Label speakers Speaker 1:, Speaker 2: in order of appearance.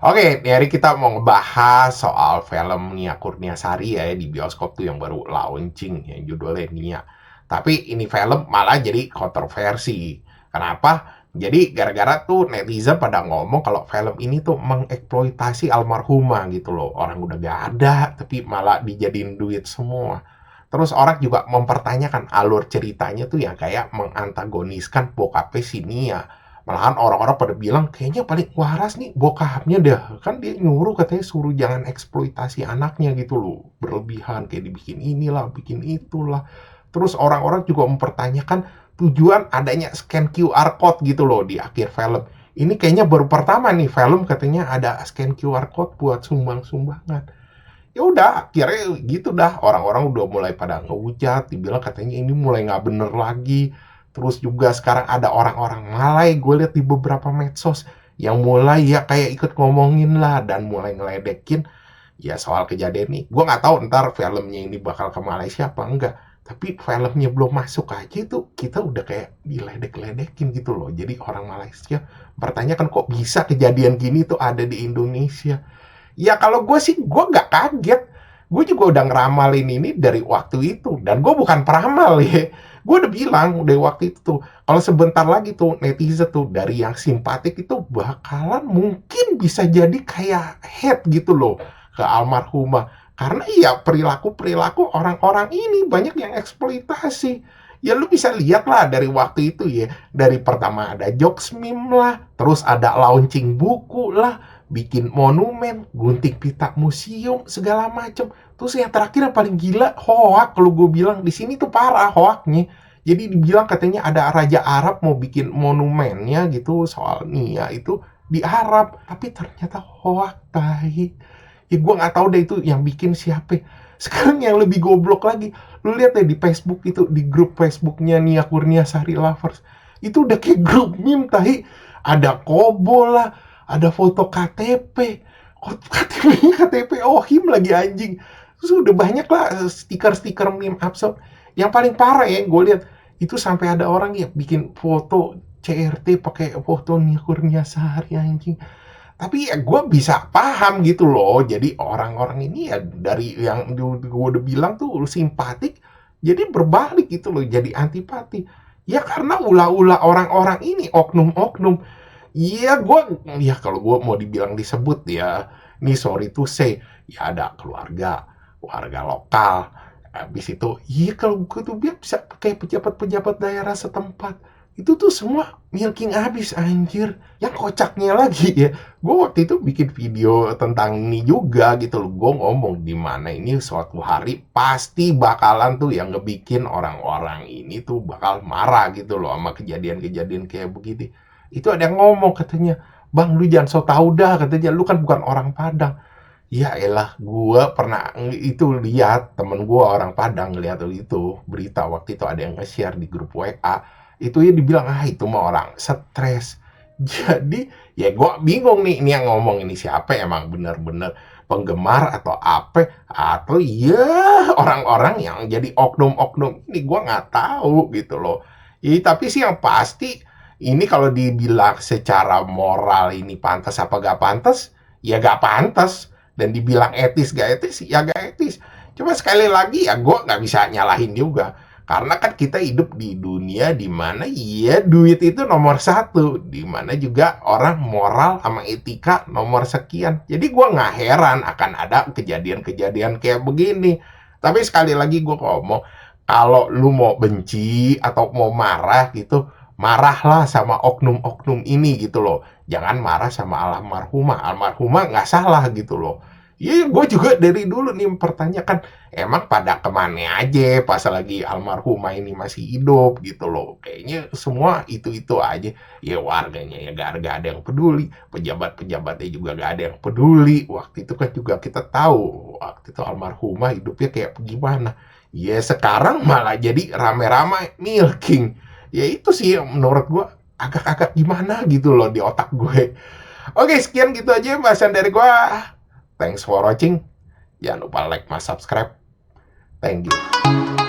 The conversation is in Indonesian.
Speaker 1: Oke, nih hari kita mau ngebahas soal film Nia Kurniasari ya di bioskop tuh yang baru launching yang judulnya Nia. Tapi ini film malah jadi kontroversi. Kenapa? Jadi gara-gara tuh netizen pada ngomong kalau film ini tuh mengeksploitasi almarhumah gitu loh. Orang udah gak ada, tapi malah dijadiin duit semua. Terus orang juga mempertanyakan alur ceritanya tuh yang kayak mengantagoniskan bokapnya si Nia. Malahan orang-orang pada bilang kayaknya paling waras nih bokapnya dah. Kan dia nyuruh katanya suruh jangan eksploitasi anaknya gitu loh. Berlebihan kayak dibikin inilah, bikin itulah. Terus orang-orang juga mempertanyakan tujuan adanya scan QR code gitu loh di akhir film. Ini kayaknya baru pertama nih film katanya ada scan QR code buat sumbang-sumbangan. Ya udah akhirnya gitu dah, orang-orang udah mulai pada ngehujat, dibilang katanya ini mulai nggak bener lagi. Terus juga sekarang ada orang-orang Malay, gue lihat di beberapa medsos yang mulai ya kayak ikut ngomongin lah dan mulai ngeledekin ya soal kejadian ini. Gue nggak tahu ntar filmnya ini bakal ke Malaysia apa enggak, tapi filmnya belum masuk aja itu kita udah kayak diledek-ledekin gitu loh. Jadi orang Malaysia bertanya kan kok bisa kejadian gini tuh ada di Indonesia. Ya kalau gue sih, gue nggak kaget. Gue juga udah ngeramalin ini dari waktu itu. Dan gue bukan peramal ya. Gue udah bilang dari waktu itu tuh, kalau sebentar lagi tuh netizen tuh dari yang simpatik itu bakalan mungkin bisa jadi kayak hate gitu loh ke almarhumah. Karena iya perilaku-perilaku orang-orang ini banyak yang eksploitasi. Ya lu bisa lihat lah dari waktu itu ya. Dari pertama ada jokes meme lah, terus ada launching buku lah, bikin monumen, gunting pita museum, segala macem. Terus yang terakhir yang paling gila, hoak kalau gue bilang di sini tuh parah hoaknya. Jadi dibilang katanya ada raja Arab mau bikin monumennya gitu soal Nia itu di Arab, tapi ternyata hoak tai. Ya gue nggak tahu deh itu yang bikin siapa. Sekarang yang lebih goblok lagi, lu lihat deh di Facebook itu di grup Facebooknya Nia Kurniasari Lovers, itu udah kayak grup meme tahi. Ada Kobo lah, ada foto KTP, KTP OHIM lagi anjing. Terus udah banyak lah stiker-stiker meme absurd. Yang paling parah ya gue lihat itu sampai ada orang yang bikin foto CRT pakai foto Nia Kurniasari anjing. Tapi ya gue bisa paham gitu loh. Jadi orang-orang ini ya dari yang gue udah bilang tuh simpatik, jadi berbalik gitu loh, jadi antipati. Ya karena ulah-ulah orang-orang ini, oknum-oknum. Iya gue, ya kalau gue mau dibilang disebut ya, nih sorry to say, ya ada keluarga, warga lokal. Habis itu, iya kalau gue tuh biar bisa pakai pejabat-pejabat daerah setempat. Itu tuh semua milking abis anjir. Yang kocaknya lagi ya, gue waktu itu bikin video tentang ini juga gitu loh. Gue ngomong di mana ini suatu hari pasti bakalan tuh yang ngebikin orang-orang ini tuh bakal marah gitu loh sama kejadian-kejadian kayak begini. Itu ada yang ngomong katanya, "Bang, lu jangan so tau dah," katanya, "lu kan bukan orang Padang." Ya elah, gua pernah itu lihat temen gua orang Padang ngeliat itu berita waktu itu ada yang nge-share di grup WA. Itu ya dibilang, "Ah, itu mah orang stres." Jadi, ya gua bingung nih, ini yang ngomong ini siapa emang bener-bener penggemar atau apa atau ya orang-orang yang jadi oknum-oknum ini gua nggak tahu gitu loh. Tapi sih yang pasti ini kalau dibilang secara moral ini pantas apa gak pantas, ya gak pantas. Dan dibilang etis gak etis, ya gak etis. Cuma sekali lagi ya gue gak bisa nyalahin juga. Karena kan kita hidup di dunia di mana ya duit itu nomor satu. Di mana juga orang moral sama etika nomor sekian. Jadi gue gak heran akan ada kejadian-kejadian kayak begini. Tapi sekali lagi gue ngomong, kalau lu mau benci atau mau marah gitu, marahlah sama oknum-oknum ini gitu loh. Jangan marah sama almarhumah. Almarhumah nggak salah gitu loh. Iya, gue juga dari dulu nih mempertanyakan, emang pada kemana aja pas lagi almarhumah ini masih hidup gitu loh. Kayaknya semua itu-itu aja. Ya warganya ya gak ada yang peduli. Pejabat-pejabatnya juga gak ada yang peduli. Waktu itu kan juga kita tahu, waktu itu almarhumah hidupnya kayak gimana. Ya sekarang malah jadi rame-rame milking. Ya itu sih menurut gue agak-agak gimana gitu loh di otak gue. Oke, sekian gitu aja bahasan dari gue. Thanks for watching. Jangan lupa like, subscribe. Thank you.